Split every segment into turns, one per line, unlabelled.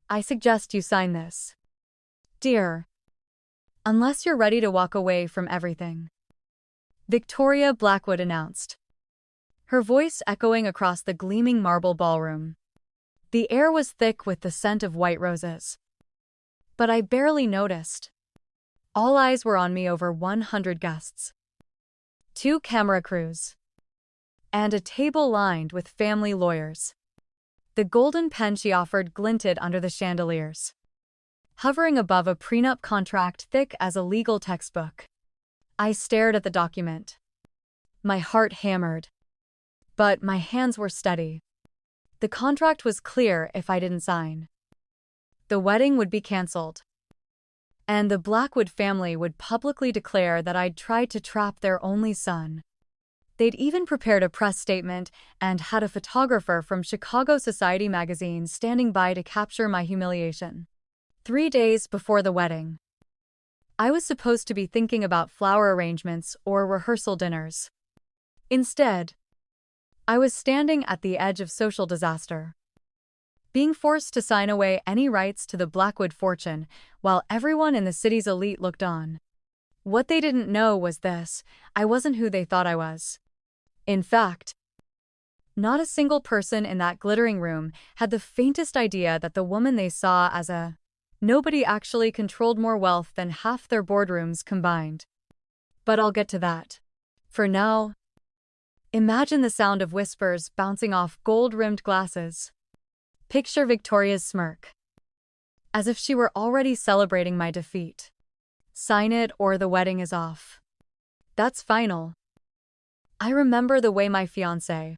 I suggest you sign this. Dear. Unless you're ready to walk away from everything. Victoria Blackwood announced, her voice echoing across the gleaming marble ballroom. The air was thick with the scent of white roses. But I barely noticed. All eyes were on me, over 100 guests. 2 camera crews. And a table lined with family lawyers. The golden pen she offered glinted under the chandeliers, hovering above a prenup contract thick as a legal textbook. I stared at the document. My heart hammered. But my hands were steady. The contract was clear: if I didn't sign, the wedding would be cancelled. And the Blackwood family would publicly declare that I'd tried to trap their only son. They'd even prepared a press statement and had a photographer from Chicago Society magazine standing by to capture my humiliation. 3 days before the wedding, I was supposed to be thinking about flower arrangements or rehearsal dinners. Instead, I was standing at the edge of social disaster, being forced to sign away any rights to the Blackwood fortune while everyone in the city's elite looked on. What they didn't know was this: I wasn't who they thought I was. In fact, not a single person in that glittering room had the faintest idea that the woman they saw as a nobody actually controlled more wealth than half their boardrooms combined. But I'll get to that. For now, imagine the sound of whispers bouncing off gold-rimmed glasses. Picture Victoria's smirk, as if she were already celebrating my defeat. Sign it or the wedding is off. That's final. I remember the way my fiancé,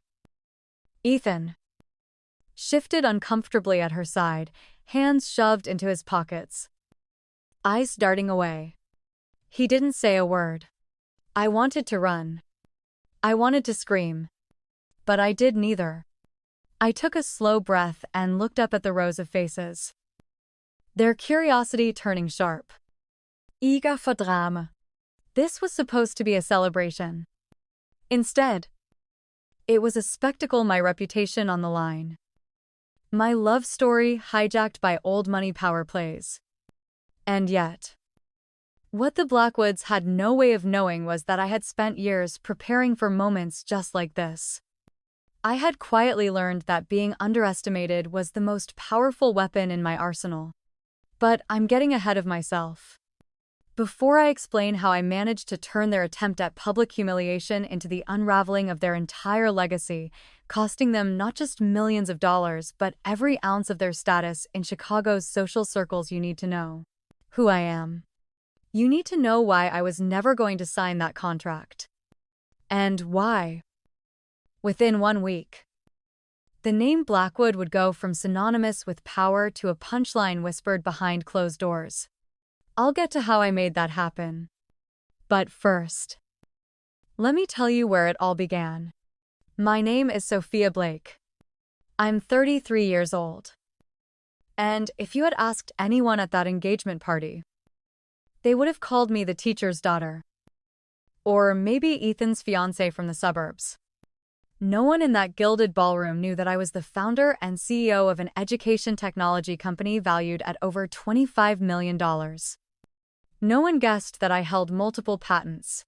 Ethan, shifted uncomfortably at her side, hands shoved into his pockets, eyes darting away. He didn't say a word. I wanted to run. I wanted to scream. But I did neither. I took a slow breath and looked up at the rows of faces, their curiosity turning sharp. Eager for drama. This was supposed to be a celebration. Instead, it was a spectacle: my reputation on the line. My love story hijacked by old money power plays. And yet, what the Blackwoods had no way of knowing was that I had spent years preparing for moments just like this. I had quietly learned that being underestimated was the most powerful weapon in my arsenal. But I'm getting ahead of myself. Before I explain how I managed to turn their attempt at public humiliation into the unraveling of their entire legacy, costing them not just millions of dollars but every ounce of their status in Chicago's social circles, you need to know who I am. You need to know why I was never going to sign that contract. And why, within 1 week, the name Blackwood would go from synonymous with power to a punchline whispered behind closed doors. I'll get to how I made that happen. But first, let me tell you where it all began. My name is Sophia Blake. I'm 33 years old. And if you had asked anyone at that engagement party, they would have called me the teacher's daughter. Or maybe Ethan's fiancé from the suburbs. No one in that gilded ballroom knew that I was the founder and CEO of an education technology company valued at over $25 million. No one guessed that I held multiple patents,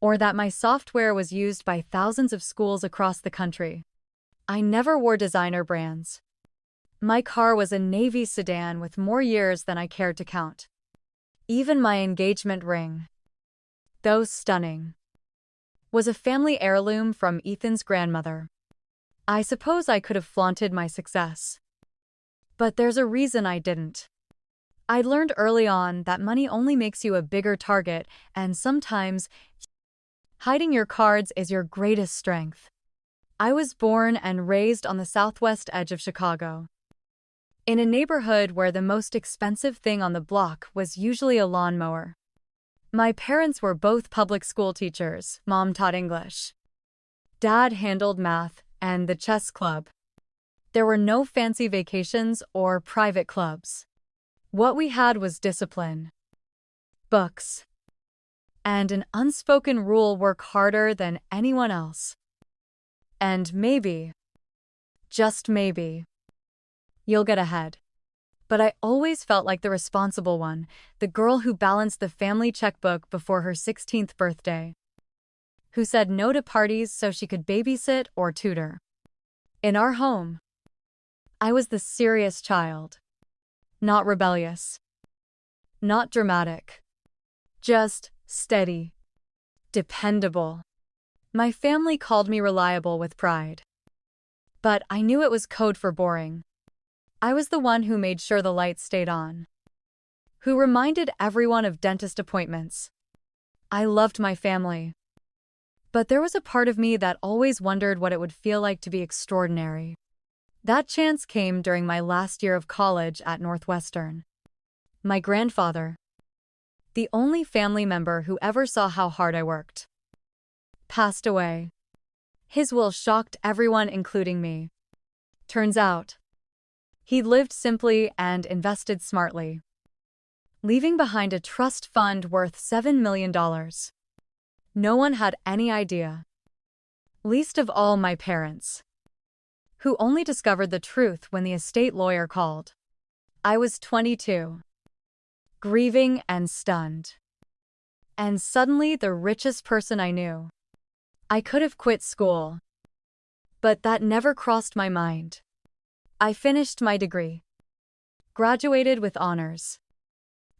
or that my software was used by thousands of schools across the country. I never wore designer brands. My car was a Navy sedan with more years than I cared to count. Even my engagement ring, though stunning, was a family heirloom from Ethan's grandmother. I suppose I could have flaunted my success. But there's a reason I didn't. I'd learned early on that money only makes you a bigger target, and sometimes hiding your cards is your greatest strength. I was born and raised on the southwest edge of Chicago, in a neighborhood where the most expensive thing on the block was usually a lawnmower. My parents were both public school teachers. Mom taught English. Dad handled math and the chess club. There were no fancy vacations or private clubs. What we had was discipline, books, and an unspoken rule: work harder than anyone else. And maybe, just maybe, you'll get ahead. But I always felt like the responsible one, the girl who balanced the family checkbook before her 16th birthday, who said no to parties so she could babysit or tutor. In our home, I was the serious child. Not rebellious. Not dramatic. Just steady. Dependable. My family called me reliable with pride. But I knew it was code for boring. I was the one who made sure the lights stayed on, who reminded everyone of dentist appointments. I loved my family. But there was a part of me that always wondered what it would feel like to be extraordinary. That chance came during my last year of college at Northwestern. My grandfather, the only family member who ever saw how hard I worked, passed away. His will shocked everyone, including me. Turns out, he lived simply and invested smartly, leaving behind a trust fund worth $7 million. No one had any idea. Least of all my parents, who only discovered the truth when the estate lawyer called. I was 22, grieving and stunned. And suddenly the richest person I knew. I could have quit school, but that never crossed my mind. I finished my degree, graduated with honors,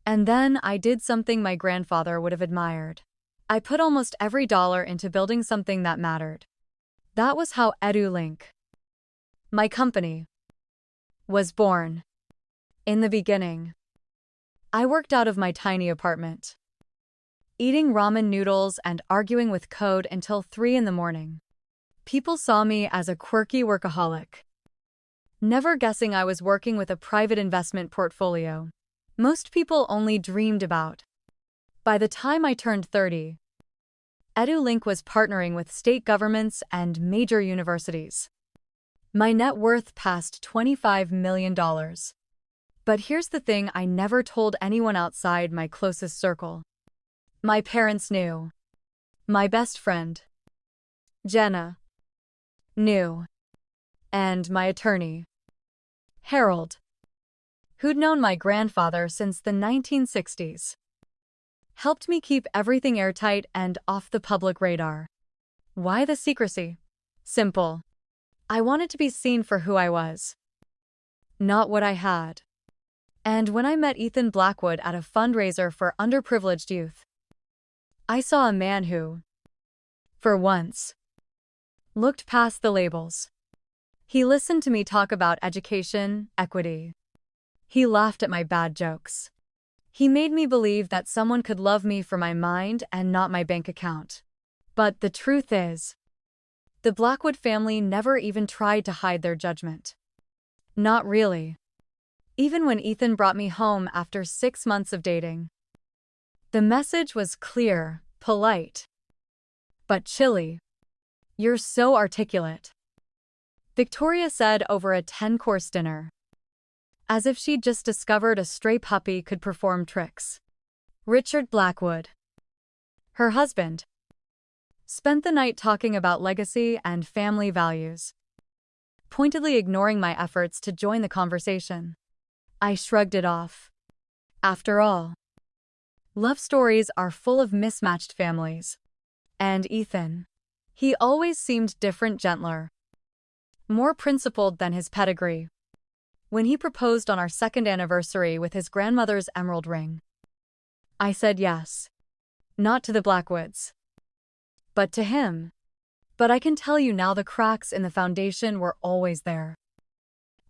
and then I did something my grandfather would have admired. I put almost every dollar into building something that mattered. That was how EduLink, my company, was born. In the beginning, I worked out of my tiny apartment, eating ramen noodles and arguing with code until 3 in the morning. People saw me as a quirky workaholic, never guessing I was working with a private investment portfolio most people only dreamed about. By the time I turned 30, EduLink was partnering with state governments and major universities. My net worth passed $25 million. But here's the thing I never told anyone outside my closest circle. My parents knew. My best friend, Jenna, knew. And my attorney, Harold, who'd known my grandfather since the 1960s, helped me keep everything airtight and off the public radar. Why the secrecy? Simple. I wanted to be seen for who I was, not what I had. And when I met Ethan Blackwood at a fundraiser for underprivileged youth, I saw a man who, for once, looked past the labels. He listened to me talk about education, equity. He laughed at my bad jokes. He made me believe that someone could love me for my mind and not my bank account. But the truth is, the Blackwood family never even tried to hide their judgment. Not really. Even when Ethan brought me home after 6 months of dating, the message was clear, polite, but chilly. "You're so articulate," Victoria said over a 10-course dinner, as if she'd just discovered a stray puppy could perform tricks. Richard Blackwood, her husband, spent the night talking about legacy and family values, pointedly ignoring my efforts to join the conversation. I shrugged it off. After all, love stories are full of mismatched families. And Ethan, he always seemed different, gentler, more principled than his pedigree. When he proposed on our 2nd anniversary with his grandmother's emerald ring, I said yes. Not to the Blackwoods, but to him. But I can tell you now, the cracks in the foundation were always there,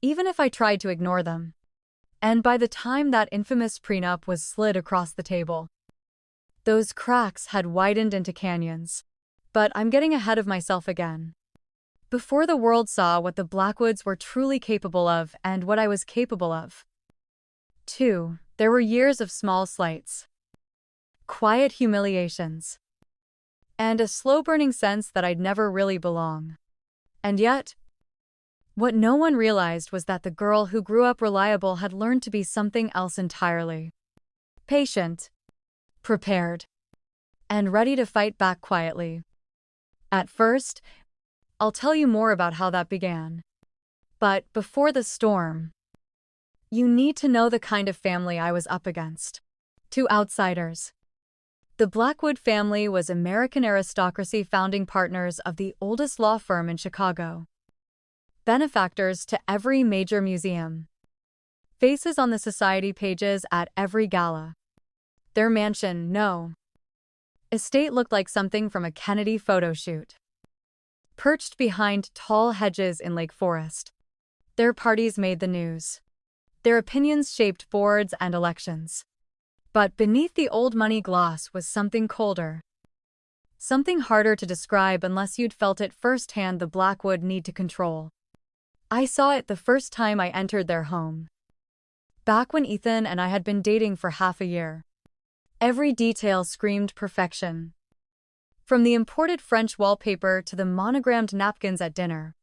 even if I tried to ignore them. And by the time that infamous prenup was slid across the table, those cracks had widened into canyons. But I'm getting ahead of myself again. Before the world saw what the Blackwoods were truly capable of and what I was capable of, too, there were years of small slights, quiet humiliations, and a slow-burning sense that I'd never really belong. And yet, what no one realized was that the girl who grew up reliable had learned to be something else entirely. Patient, prepared, and ready to fight back quietly. At first, I'll tell you more about how that began. But before the storm, You need to know the kind of family I was up against. Two outsiders. The Blackwood family was American aristocracy founding partners of the oldest law firm in Chicago. Benefactors to every major museum. Faces on the society pages at every gala. Their mansion, no. Estate looked like something from a Kennedy photo shoot. Perched behind tall hedges in Lake Forest. Their parties made the news. Their opinions shaped boards and elections. But beneath the old money gloss was something colder. Something harder to describe unless you'd felt it firsthand. The Blackwood need to control. I saw it the first time I entered their home. Back when Ethan and I had been dating for half a year. Every detail screamed perfection. From the imported French wallpaper to the monogrammed napkins at dinner.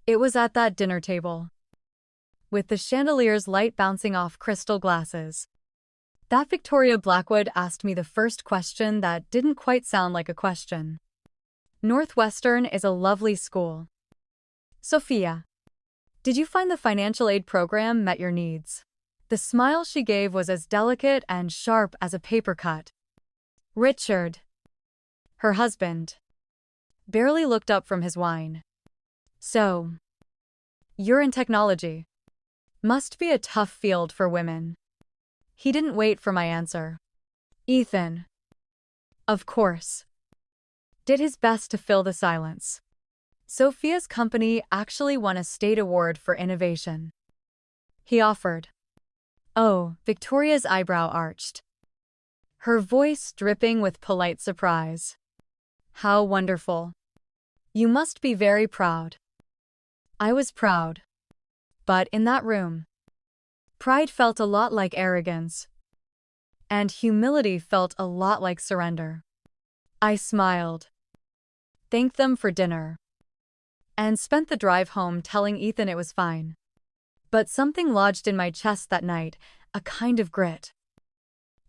It was at that dinner table, with the chandelier's light bouncing off crystal glasses, that Victoria Blackwood asked me the first question that didn't quite sound like a question. Northwestern is a lovely school. Sophia, did you find the financial aid program met your needs? The smile she gave was as delicate and sharp as a paper cut. Richard, her husband, barely looked up from his wine. So, you're in technology. Must be a tough field for women. He didn't wait for my answer. Ethan, of course, did his best to fill the silence. Sophia's company actually won a state award for innovation. He offered. Oh, Victoria's eyebrow arched. Her voice dripping with polite surprise. How wonderful. You must be very proud. I was proud. But in that room, pride felt a lot like arrogance, and humility felt a lot like surrender. I smiled, thanked them for dinner, and spent the drive home telling Ethan it was fine. But something lodged in my chest that night, a kind of grit.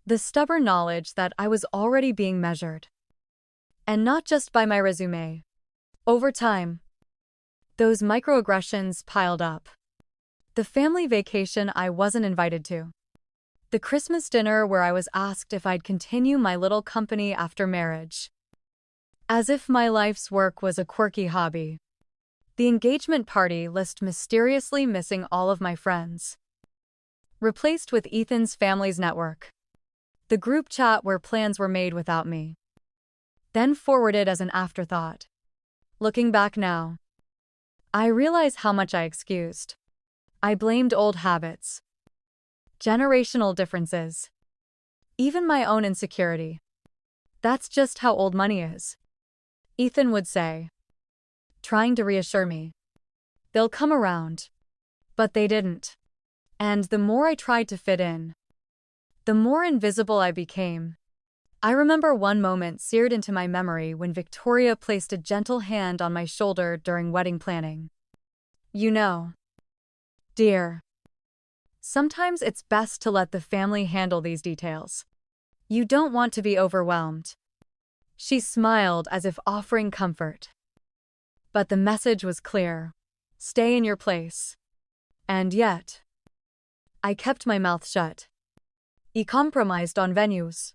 The stubborn knowledge that I was already being measured. And not just by my resume. Over time, those microaggressions piled up. The family vacation I wasn't invited to. The Christmas dinner where I was asked if I'd continue my little company after marriage. As if my life's work was a quirky hobby. The engagement party list mysteriously missing all of my friends. Replaced with Ethan's family's network. The group chat where plans were made without me. Then forwarded as an afterthought. Looking back now, I realize how much I excused. I blamed old habits, generational differences, even my own insecurity. That's just how old money is, Ethan would say, trying to reassure me. They'll come around. But they didn't. And the more I tried to fit in, the more invisible I became. I remember one moment seared into my memory when Victoria placed a gentle hand on my shoulder during wedding planning. You know, dear, sometimes it's best to let the family handle these details. You don't want to be overwhelmed. She smiled as if offering comfort. But the message was clear. Stay in your place. And yet, I kept my mouth shut. I compromised on venues,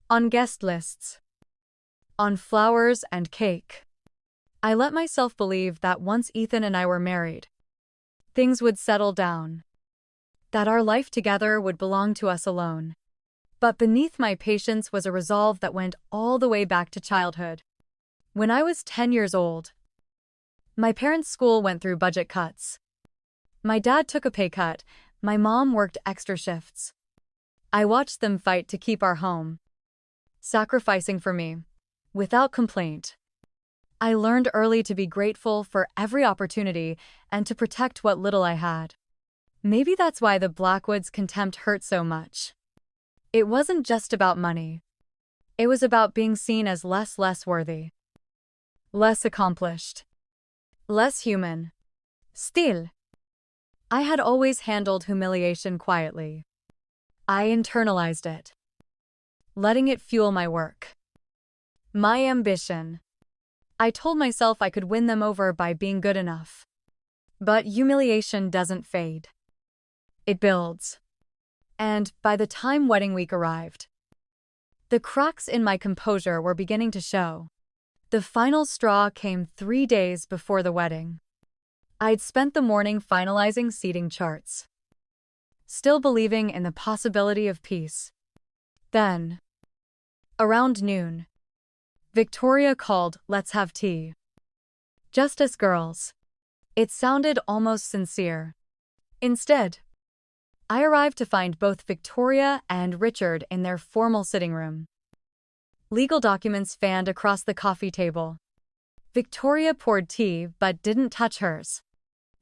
on guest lists, on flowers and cake. I let myself believe that once Ethan and I were married, things would settle down, that our life together would belong to us alone. But beneath my patience was a resolve that went all the way back to childhood. When I was 10 years old, my parents' school went through budget cuts. My dad took a pay cut, my mom worked extra shifts. I watched them fight to keep our home, sacrificing for me, without complaint. I learned early to be grateful for every opportunity and to protect what little I had. Maybe that's why the Blackwoods' contempt hurt so much. It wasn't just about money. It was about being seen as less worthy, less accomplished, less human. Still, I had always handled humiliation quietly. I internalized it, letting it fuel my work, my ambition. I told myself I could win them over by being good enough. But humiliation doesn't fade. It builds. And by the time wedding week arrived, the cracks in my composure were beginning to show. The final straw came 3 days before the wedding. I'd spent the morning finalizing seating charts, still believing in the possibility of peace. Then, around noon, Victoria called, "Let's have tea." Just us girls. It sounded almost sincere. Instead, I arrived to find both Victoria and Richard in their formal sitting room. Legal documents fanned across the coffee table. Victoria poured tea but didn't touch hers.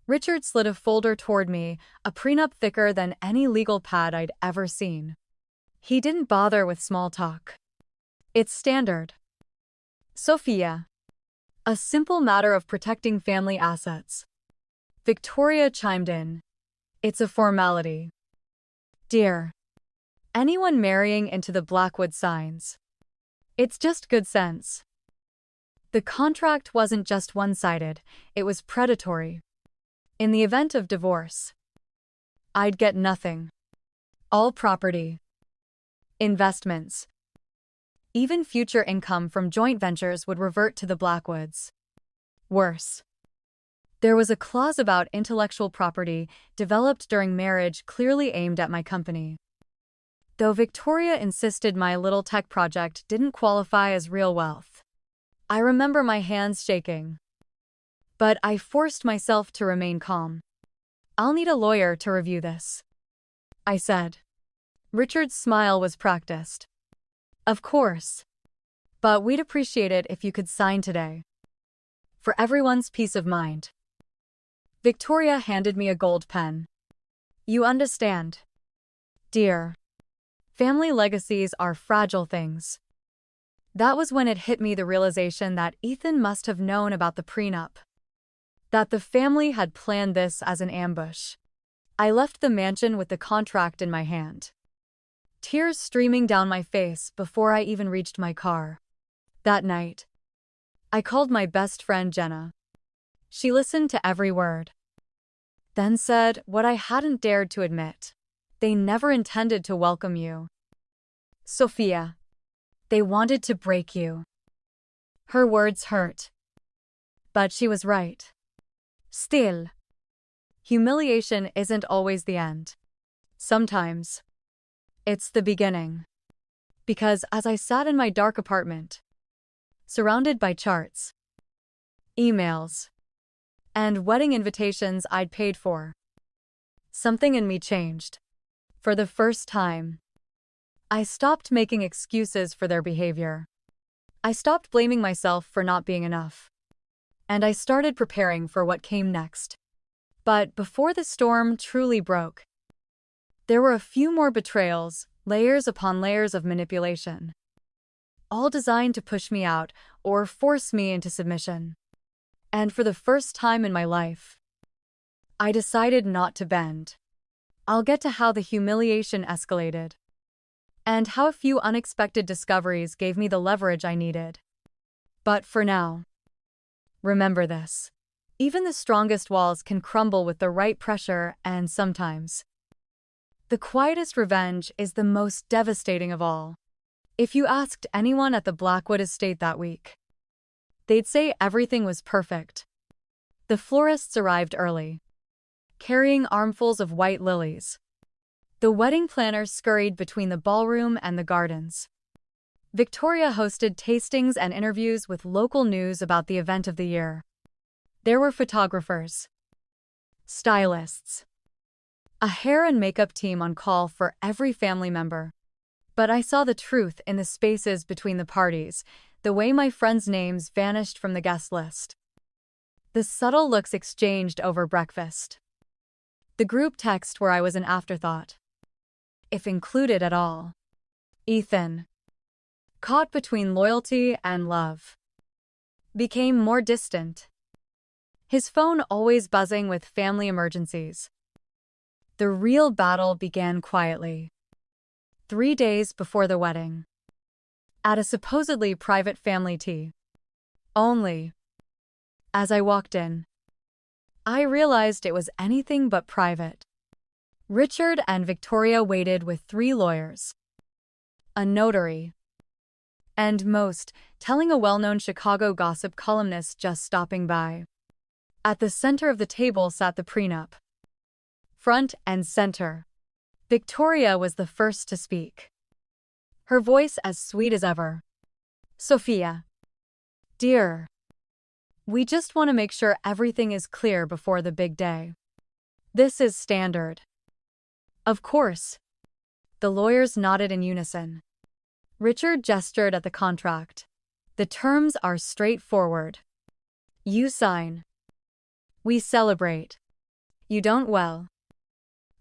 Richard slid a folder toward me, a prenup thicker than any legal pad I'd ever seen. He didn't bother with small talk. It's standard. Sophia. A simple matter of protecting family assets. Victoria chimed in. It's a formality. Dear. Anyone marrying into the Blackwood signs. It's just good sense. The contract wasn't just one-sided, it was predatory. In the event of divorce, I'd get nothing. All property, investments, even future income from joint ventures would revert to the Blackwoods. Worse, there was a clause about intellectual property developed during marriage clearly aimed at my company. Though Victoria insisted my little tech project didn't qualify as real wealth, I remember my hands shaking. But I forced myself to remain calm. I'll need a lawyer to review this, I said. Richard's smile was practiced. Of course. But we'd appreciate it if you could sign today. For everyone's peace of mind. Victoria handed me a gold pen. You understand, dear. Family legacies are fragile things. That was when it hit me, the realization that Ethan must have known about the prenup. That the family had planned this as an ambush. I left the mansion with the contract in my hand, tears streaming down my face before I even reached my car. That night, I called my best friend Jenna. She listened to every word, then said what I hadn't dared to admit. They never intended to welcome you, Sophia. They wanted to break you. Her words hurt. But she was right. Still, humiliation isn't always the end. Sometimes, it's the beginning. Because as I sat in my dark apartment, surrounded by charts, emails, and wedding invitations I'd paid for, something in me changed. For the first time, I stopped making excuses for their behavior. I stopped blaming myself for not being enough. And I started preparing for what came next. But before the storm truly broke, there were a few more betrayals, layers upon layers of manipulation, all designed to push me out or force me into submission. And for the first time in my life, I decided not to bend. I'll get to how the humiliation escalated, and how a few unexpected discoveries gave me the leverage I needed. But for now, remember this. Even the strongest walls can crumble with the right pressure, and sometimes, the quietest revenge is the most devastating of all. If you asked anyone at the Blackwood estate that week, they'd say everything was perfect. The florists arrived early, carrying armfuls of white lilies. The wedding planners scurried between the ballroom and the gardens. Victoria hosted tastings and interviews with local news about the event of the year. There were photographers, stylists, a hair and makeup team on call for every family member. But I saw the truth in the spaces between the parties, the way my friends' names vanished from the guest list, the subtle looks exchanged over breakfast, the group text where I was an afterthought, if included at all. Ethan, caught between loyalty and love, became more distant, his phone always buzzing with family emergencies. The real battle began quietly, 3 days before the wedding, at a supposedly private family tea. Only, as I walked in, I realized it was anything but private. Richard and Victoria waited with 3 lawyers, a notary, and most, telling a well-known Chicago gossip columnist just stopping by. At the center of the table sat the prenup. Front and center. Victoria was the first to speak. Her voice as sweet as ever. Sophia. Dear. We just want to make sure everything is clear before the big day. This is standard. Of course. The lawyers nodded in unison. Richard gestured at the contract. The terms are straightforward. You sign. We celebrate. You don't, well.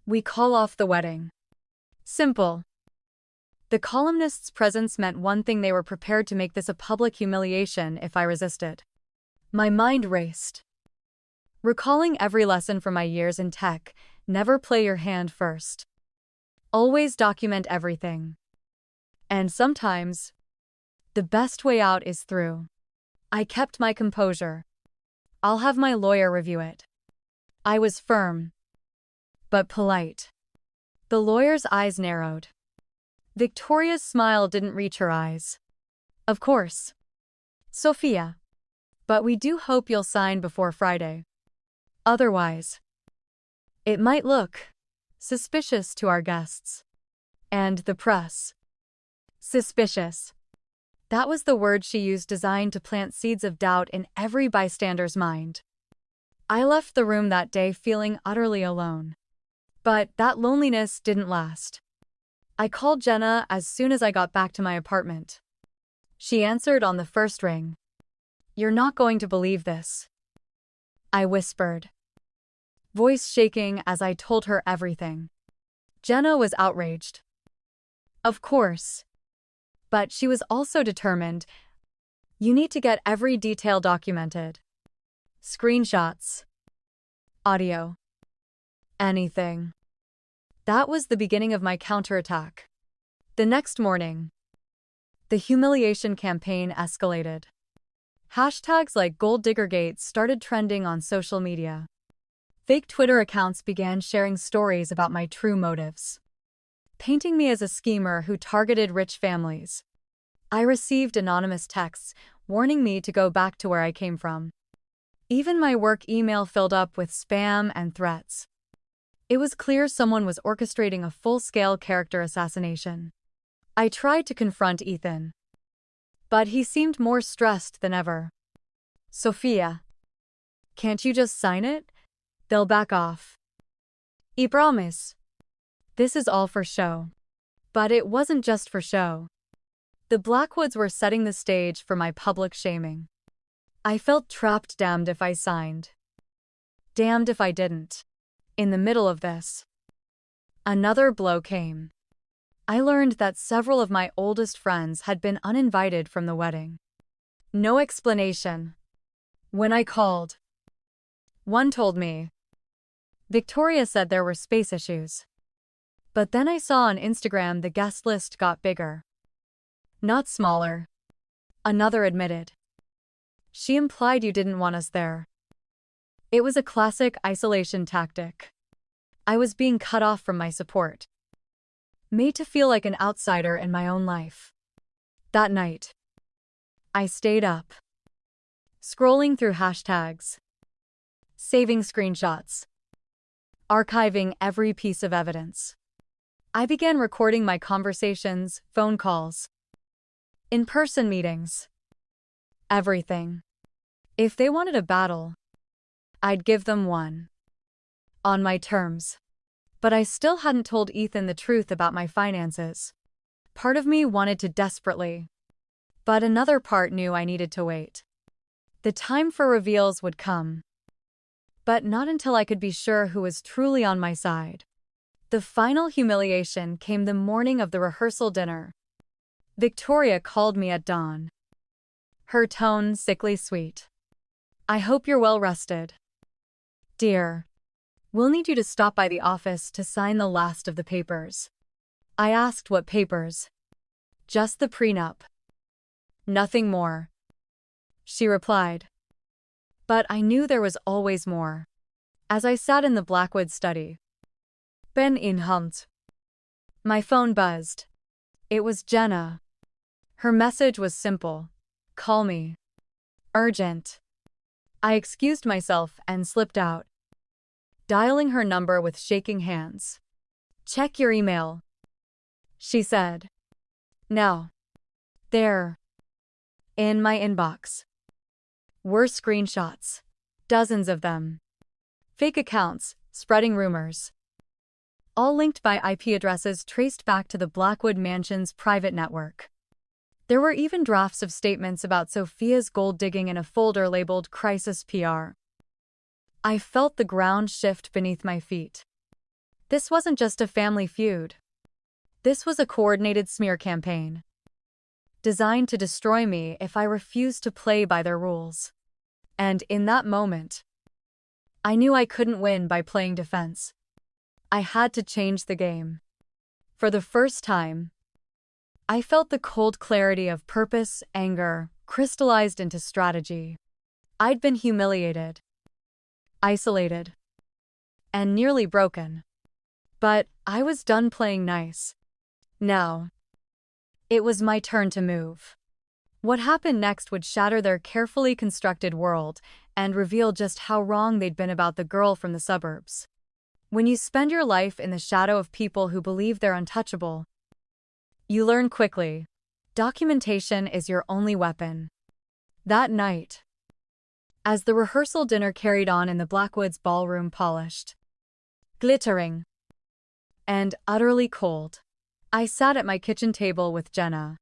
We call off the wedding. Simple. The columnist's presence meant one thing: they were prepared to make this a public humiliation if I resisted. My mind raced. Recalling every lesson from my years in tech: never play your hand first. Always document everything. And sometimes, the best way out is through. I kept my composure. I'll have my lawyer review it. I was firm, but polite. The lawyer's eyes narrowed. Victoria's smile didn't reach her eyes. Of course. Sophia. But we do hope you'll sign before Friday. Otherwise, it might look suspicious to our guests. And the press. Suspicious. That was the word she used, designed to plant seeds of doubt in every bystander's mind. I left the room that day feeling utterly alone. But that loneliness didn't last. I called Jenna as soon as I got back to my apartment. She answered on the first ring. You're not going to believe this, I whispered, voice shaking as I told her everything. Jenna was outraged. Of course. But she was also determined. You need to get every detail documented. Screenshots. Audio. Anything. That was the beginning of my counterattack. The next morning, the humiliation campaign escalated. Hashtags like GoldDiggerGate started trending on social media. Fake Twitter accounts began sharing stories about my true motives, painting me as a schemer who targeted rich families. I received anonymous texts warning me to go back to where I came from. Even my work email filled up with spam and threats. It was clear someone was orchestrating a full-scale character assassination. I tried to confront Ethan, but he seemed more stressed than ever. Sophia. Can't you just sign it? They'll back off. I promise. This is all for show. But it wasn't just for show. The Blackwoods were setting the stage for my public shaming. I felt trapped, damned if I signed. Damned if I didn't. In the middle of this, another blow came. I learned that several of my oldest friends had been uninvited from the wedding. No explanation. When I called, one told me, Victoria said there were space issues. But then I saw on Instagram the guest list got bigger, not smaller. Another admitted. She implied you didn't want us there. It was a classic isolation tactic. I was being cut off from my support, made to feel like an outsider in my own life. That night, I stayed up, scrolling through hashtags, saving screenshots, archiving every piece of evidence. I began recording my conversations, phone calls, in-person meetings, everything. If they wanted a battle, I'd give them one. On my terms. But I still hadn't told Ethan the truth about my finances. Part of me wanted to desperately, but another part knew I needed to wait. The time for reveals would come, but not until I could be sure who was truly on my side. The final humiliation came the morning of the rehearsal dinner. Victoria called me at dawn, her tone sickly sweet. I hope you're well rested. Dear, we'll need you to stop by the office to sign the last of the papers. I asked what papers. Just the prenup. Nothing more, she replied. But I knew there was always more. As I sat in the Blackwood study, Ben in Hunt. My phone buzzed. It was Jenna. Her message was simple. Call me. Urgent. I excused myself and slipped out, dialing her number with shaking hands. Check your email, she said. Now. There. In my inbox. Were screenshots. Dozens of them. Fake accounts, spreading rumors. All linked by IP addresses traced back to the Blackwood Mansion's private network. There were even drafts of statements about Sophia's gold digging in a folder labeled Crisis PR. I felt the ground shift beneath my feet. This wasn't just a family feud. This was a coordinated smear campaign, designed to destroy me if I refused to play by their rules. And in that moment, I knew I couldn't win by playing defense. I had to change the game. For the first time, I felt the cold clarity of purpose, anger, crystallized into strategy. I'd been humiliated, isolated, and nearly broken. But I was done playing nice. Now, it was my turn to move. What happened next would shatter their carefully constructed world and reveal just how wrong they'd been about the girl from the suburbs. When you spend your life in the shadow of people who believe they're untouchable, you learn quickly. Documentation is your only weapon. That night, as the rehearsal dinner carried on in the Blackwoods ballroom, polished, glittering, and utterly cold, I sat at my kitchen table with Jenna,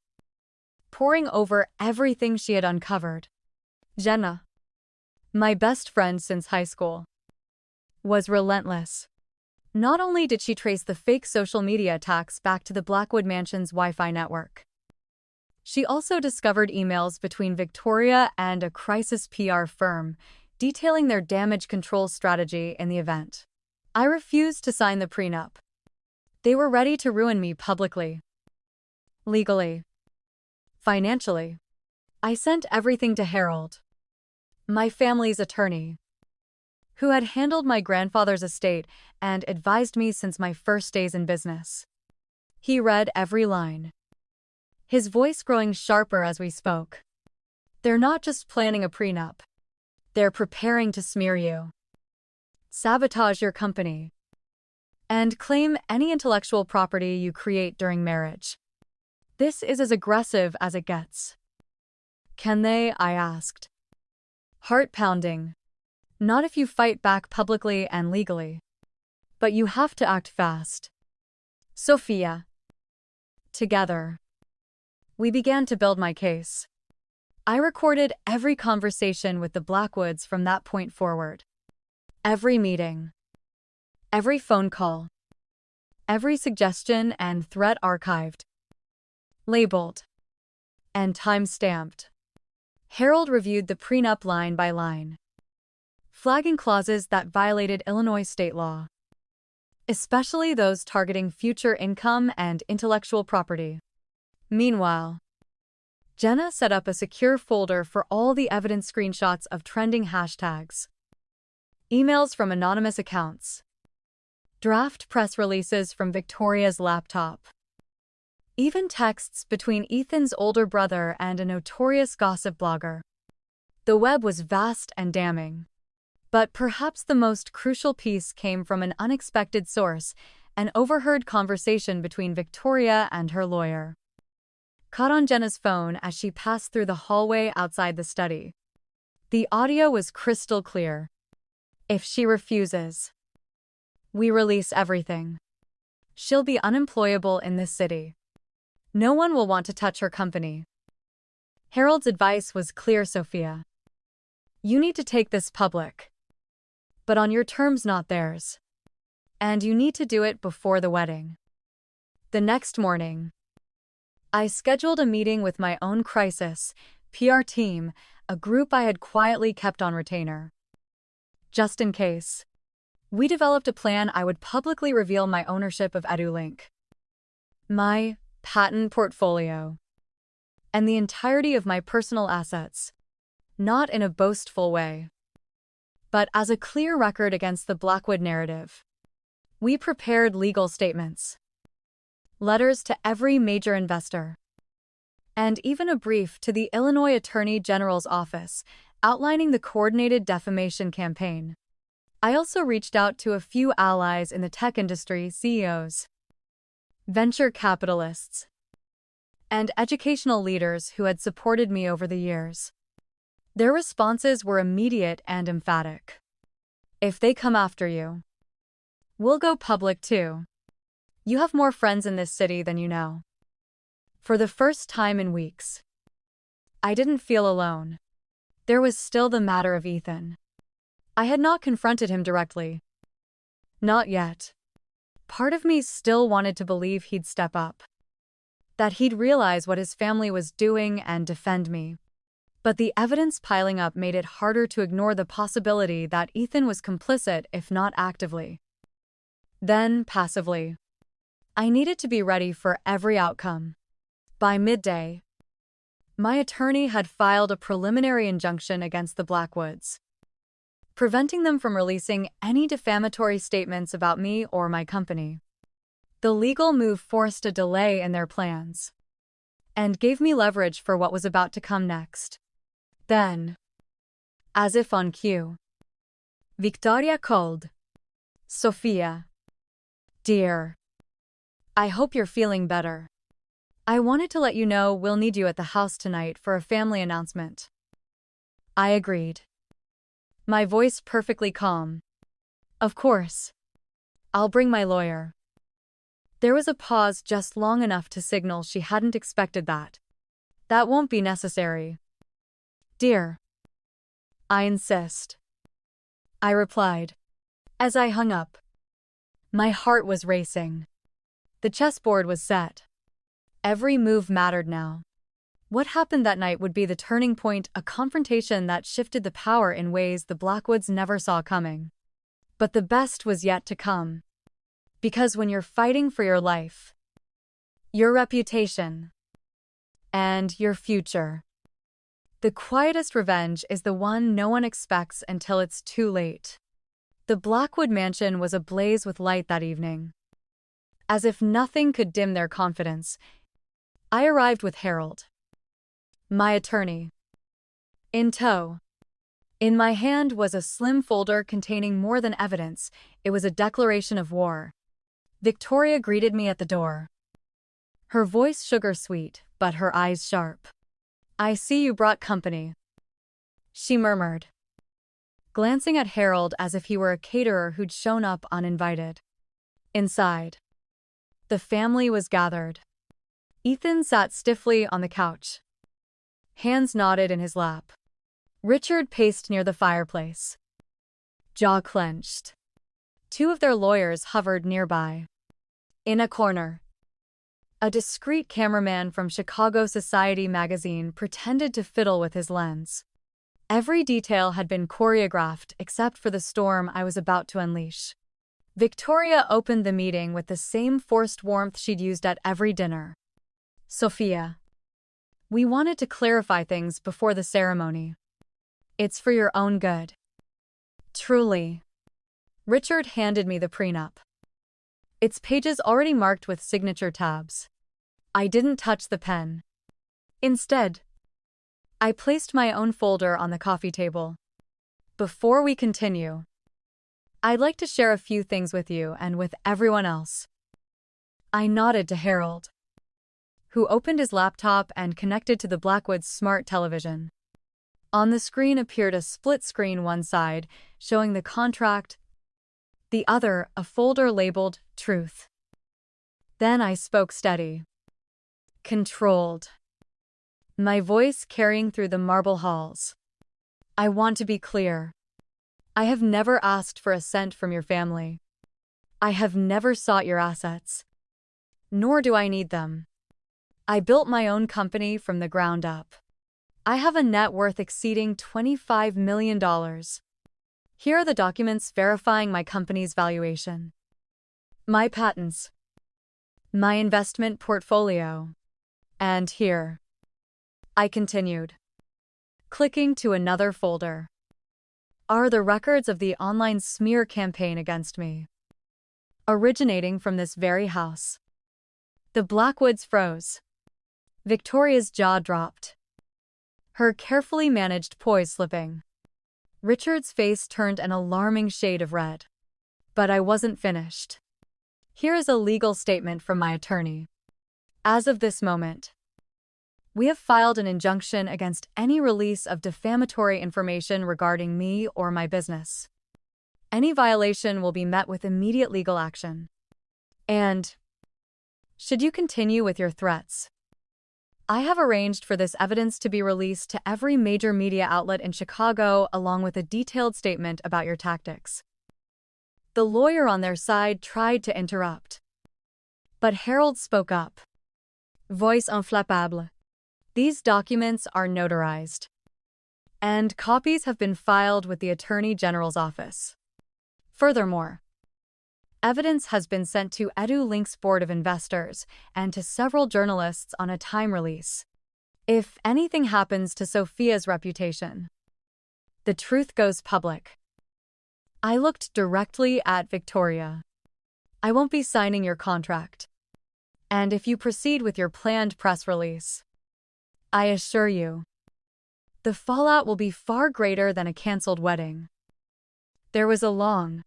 poring over everything she had uncovered. Jenna, my best friend since high school, was relentless. Not only did she trace the fake social media attacks back to the Blackwood Mansion's Wi-Fi network, she also discovered emails between Victoria and a crisis PR firm detailing their damage control strategy in the event. I refused to sign the prenup. They were ready to ruin me publicly, legally, financially. I sent everything to Harold, my family's attorney, who had handled my grandfather's estate and advised me since my first days in business. He read every line, his voice growing sharper as we spoke. They're not just planning a prenup. They're preparing to smear you, sabotage your company, and claim any intellectual property you create during marriage. This is as aggressive as it gets. Can they? I asked. Heart pounding. Not if you fight back publicly and legally. But you have to act fast. Sophia. Together, we began to build my case. I recorded every conversation with the Blackwoods from that point forward. Every meeting. Every phone call. Every suggestion and threat archived, labeled, and time-stamped. Harold reviewed the prenup line by line, flagging clauses that violated Illinois state law, especially those targeting future income and intellectual property. Meanwhile, Jenna set up a secure folder for all the evidence, screenshots of trending hashtags, emails from anonymous accounts, draft press releases from Victoria's laptop, even texts between Ethan's older brother and a notorious gossip blogger. The web was vast and damning. But perhaps the most crucial piece came from an unexpected source, an overheard conversation between Victoria and her lawyer, caught on Jenna's phone as she passed through the hallway outside the study. The audio was crystal clear. If she refuses, we release everything. She'll be unemployable in this city. No one will want to touch her company. Harold's advice was clear, Sophia. You need to take this public, but on your terms, not theirs. And you need to do it before the wedding. The next morning, I scheduled a meeting with my own crisis PR team, a group I had quietly kept on retainer, just in case. We developed a plan. I would publicly reveal my ownership of EduLink, my patent portfolio, and the entirety of my personal assets, not in a boastful way, but as a clear record against the Blackwood narrative. We prepared legal statements, letters to every major investor, and even a brief to the Illinois Attorney General's office outlining the coordinated defamation campaign. I also reached out to a few allies in the tech industry, CEOs, venture capitalists, and educational leaders who had supported me over the years. Their responses were immediate and emphatic. If they come after you, we'll go public too. You have more friends in this city than you know. For the first time in weeks, I didn't feel alone. There was still the matter of Ethan. I had not confronted him directly. Not yet. Part of me still wanted to believe he'd step up, that he'd realize what his family was doing and defend me. But the evidence piling up made it harder to ignore the possibility that Ethan was complicit, if not actively, then passively. I needed to be ready for every outcome. By midday, my attorney had filed a preliminary injunction against the Blackwoods, preventing them from releasing any defamatory statements about me or my company. The legal move forced a delay in their plans and gave me leverage for what was about to come next. Then, as if on cue, Victoria called. Sophia. Dear, I hope you're feeling better. I wanted to let you know we'll need you at the house tonight for a family announcement. I agreed, my voice perfectly calm. Of course. I'll bring my lawyer. There was a pause just long enough to signal she hadn't expected that. That won't be necessary. Dear, I insist, I replied. As I hung up, my heart was racing. The chessboard was set. Every move mattered now. What happened that night would be the turning point, a confrontation that shifted the power in ways the Blackwoods never saw coming. But the best was yet to come. Because when you're fighting for your life, your reputation, and your future, the quietest revenge is the one no one expects until it's too late. The Blackwood mansion was ablaze with light that evening. As if nothing could dim their confidence, I arrived with Harold, my attorney, in tow. In my hand was a slim folder containing more than evidence. It was a declaration of war. Victoria greeted me at the door, her voice sugar-sweet, but her eyes sharp. I see you brought company, she murmured, glancing at Harold as if he were a caterer who'd shown up uninvited. Inside, the family was gathered. Ethan sat stiffly on the couch, hands knotted in his lap. Richard paced near the fireplace, jaw clenched. Two of their lawyers hovered nearby. In a corner, a discreet cameraman from Chicago Society magazine pretended to fiddle with his lens. Every detail had been choreographed except for the storm I was about to unleash. Victoria opened the meeting with the same forced warmth she'd used at every dinner. Sophia, we wanted to clarify things before the ceremony. It's for your own good. Truly. Richard handed me the prenup, its pages already marked with signature tabs. I didn't touch the pen. Instead, I placed my own folder on the coffee table. Before we continue, I'd like to share a few things with you and with everyone else. I nodded to Harold, who opened his laptop and connected to the Blackwoods smart television. On the screen appeared a split screen, one side showing the contract, the other a folder labeled Truth. Then I spoke steady, controlled, my voice carrying through the marble halls. I want to be clear. I have never asked for a cent from your family. I have never sought your assets. Nor do I need them. I built my own company from the ground up. I have a net worth exceeding $25 million. Here are the documents verifying my company's valuation. My patents. My investment portfolio. And here, I continued, clicking to another folder, are the records of the online smear campaign against me. originating from this very house. The Blackwoods froze. Victoria's jaw dropped, her carefully managed poise slipping. Richard's face turned an alarming shade of red. But I wasn't finished. Here is a legal statement from my attorney. As of this moment, we have filed an injunction against any release of defamatory information regarding me or my business. Any violation will be met with immediate legal action. And, should you continue with your threats, I have arranged for this evidence to be released to every major media outlet in Chicago along with a detailed statement about your tactics. The lawyer on their side tried to interrupt. But Harold spoke up. Voice inflammable. These documents are notarized, and copies have been filed with the Attorney General's office. Furthermore, evidence has been sent to EduLink's Board of Investors and to several journalists on a time release. If anything happens to Sophia's reputation, the truth goes public. I looked directly at Victoria. I won't be signing your contract. And if you proceed with your planned press release, I assure you, the fallout will be far greater than a cancelled wedding. There was a long,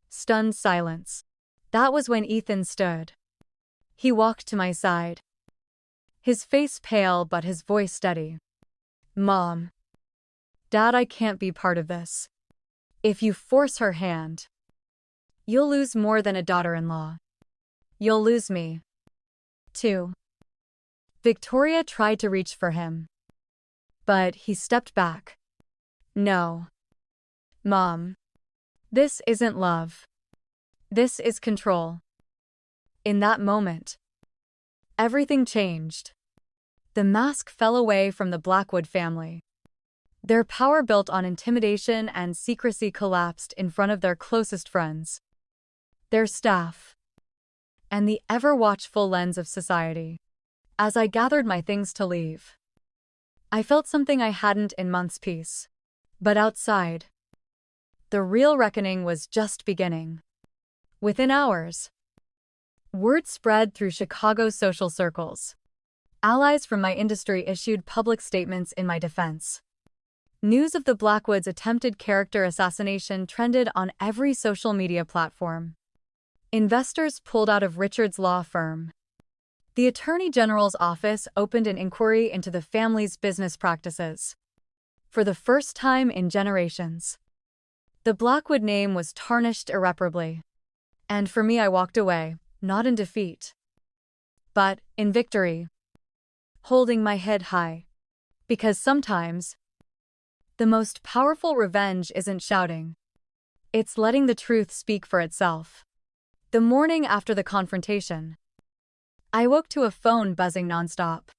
stunned silence. That was when Ethan stood. He walked to my side, his face pale but his voice steady. Mom, Dad, I can't be part of this. If you force her hand, you'll lose more than a daughter-in-law. You'll lose me, too. Victoria tried to reach for him, but he stepped back. No. Mom. This isn't love. This is control. In that moment, everything changed. The mask fell away from the Blackwood family. Their power built on intimidation and secrecy collapsed in front of their closest friends, their staff, and the ever-watchful lens of society. As I gathered my things to leave, I felt something I hadn't in months. Peace. But outside, the real reckoning was just beginning. Within hours, word spread through Chicago's social circles. Allies from my industry issued public statements in my defense. News of the Blackwoods' attempted character assassination trended on every social media platform. Investors pulled out of Richard's law firm. The Attorney General's office opened an inquiry into the family's business practices. For the first time in generations, the Blackwood name was tarnished irreparably. And for me, I walked away, not in defeat, but in victory, holding my head high. Because sometimes, the most powerful revenge isn't shouting. It's letting the truth speak for itself. The morning after the confrontation, I woke to a phone buzzing nonstop.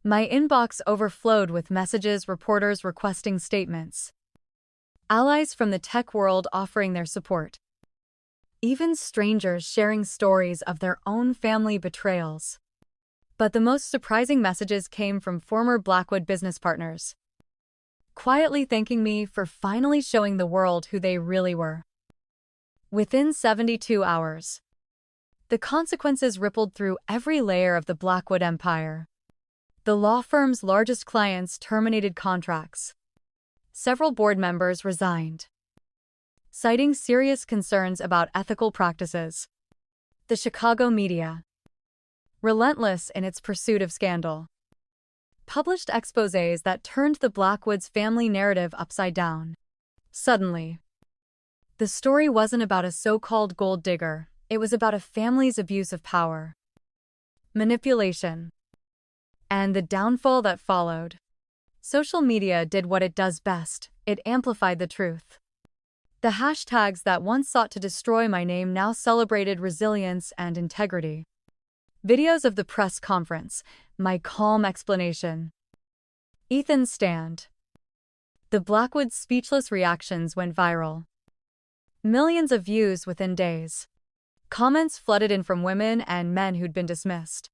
My inbox overflowed with messages, reporters requesting statements, allies from the tech world offering their support, even strangers sharing stories of their own family betrayals. But the most surprising messages came from former Blackwood business partners, quietly thanking me for finally showing the world who they really were. Within 72 hours, the consequences rippled through every layer of the Blackwood empire. The law firm's largest clients terminated contracts. Several board members resigned, citing serious concerns about ethical practices. The Chicago media, relentless in its pursuit of scandal, published exposés that turned the Blackwoods family narrative upside down. Suddenly, the story wasn't about a so-called gold digger. It was about a family's abuse of power, manipulation, and the downfall that followed. Social media did what it does best. It amplified the truth. The hashtags that once sought to destroy my name now celebrated resilience and integrity. Videos of the press conference, my calm explanation, Ethan's stand. The Blackwood's speechless reactions went viral. Millions of views within days. Comments flooded in from women and men who'd been dismissed,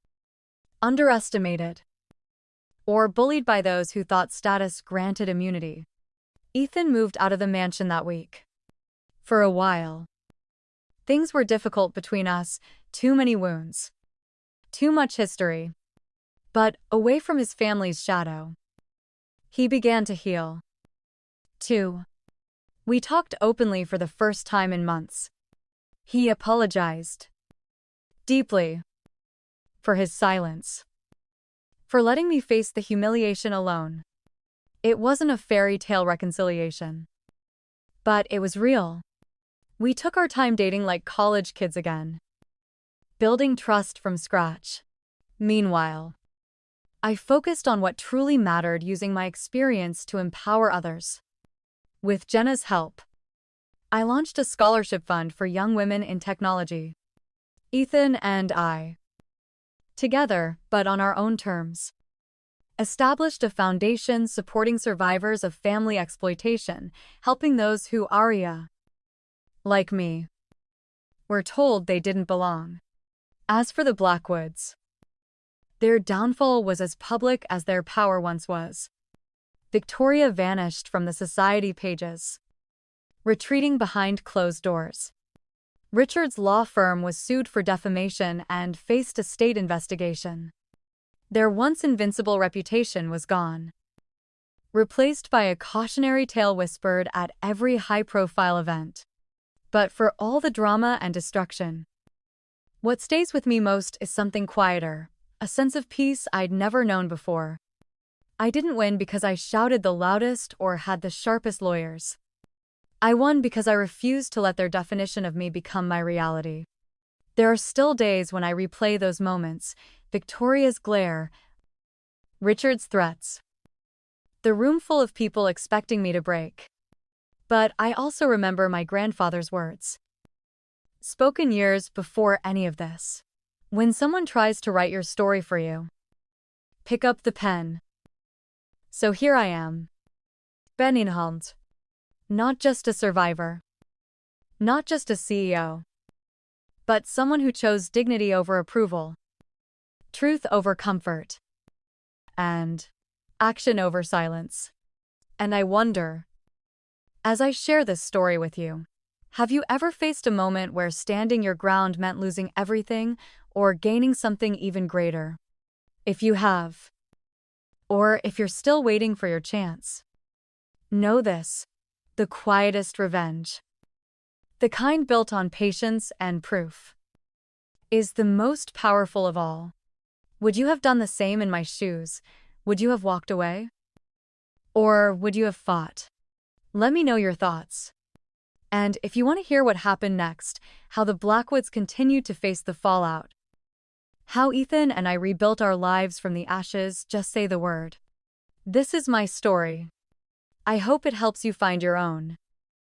underestimated, or bullied by those who thought status granted immunity. Ethan moved out of the mansion that week. For a while, Things were difficult between us, too many wounds. Too much history. But, away from his family's shadow, he began to heal. 2. We talked openly for the first time in months. He apologized. Deeply. For his silence. For letting me face the humiliation alone. It wasn't a fairy tale reconciliation. But it was real. We took our time dating like college kids again. Building trust from scratch. Meanwhile, I focused on what truly mattered, using my experience to empower others. With Jenna's help, I launched a scholarship fund for young women in technology. Ethan and I, together but on our own terms, established a foundation supporting survivors of family exploitation, helping those who, like me, were told they didn't belong. As for the Blackwoods, their downfall was as public as their power once was. Victoria vanished from the society pages, retreating behind closed doors. Richard's law firm was sued for defamation and faced a state investigation. Their once invincible reputation was gone, replaced by a cautionary tale whispered at every high-profile event. But for all the drama and destruction, what stays with me most is something quieter, a sense of peace I'd never known before. I didn't win because I shouted the loudest or had the sharpest lawyers. I won because I refused to let their definition of me become my reality. There are still days when I replay those moments, Victoria's glare, Richard's threats, the room full of people expecting me to break. But I also remember my grandfather's words, spoken years before any of this. When someone tries to write your story for you, pick up the pen. So here I am. Beninhand. Not just a survivor. Not just a CEO. But someone who chose dignity over approval. Truth over comfort. And action over silence. And I wonder, as I share this story with you, have you ever faced a moment where standing your ground meant losing everything or gaining something even greater? If you have, or if you're still waiting for your chance, know this: the quietest revenge, the kind built on patience and proof, is the most powerful of all. Would you have done the same in my shoes? Would you have walked away? Or would you have fought? Let me know your thoughts. And if you want to hear what happened next, how the Blackwoods continued to face the fallout, how Ethan and I rebuilt our lives from the ashes, just say the word. This is my story. I hope it helps you find your own.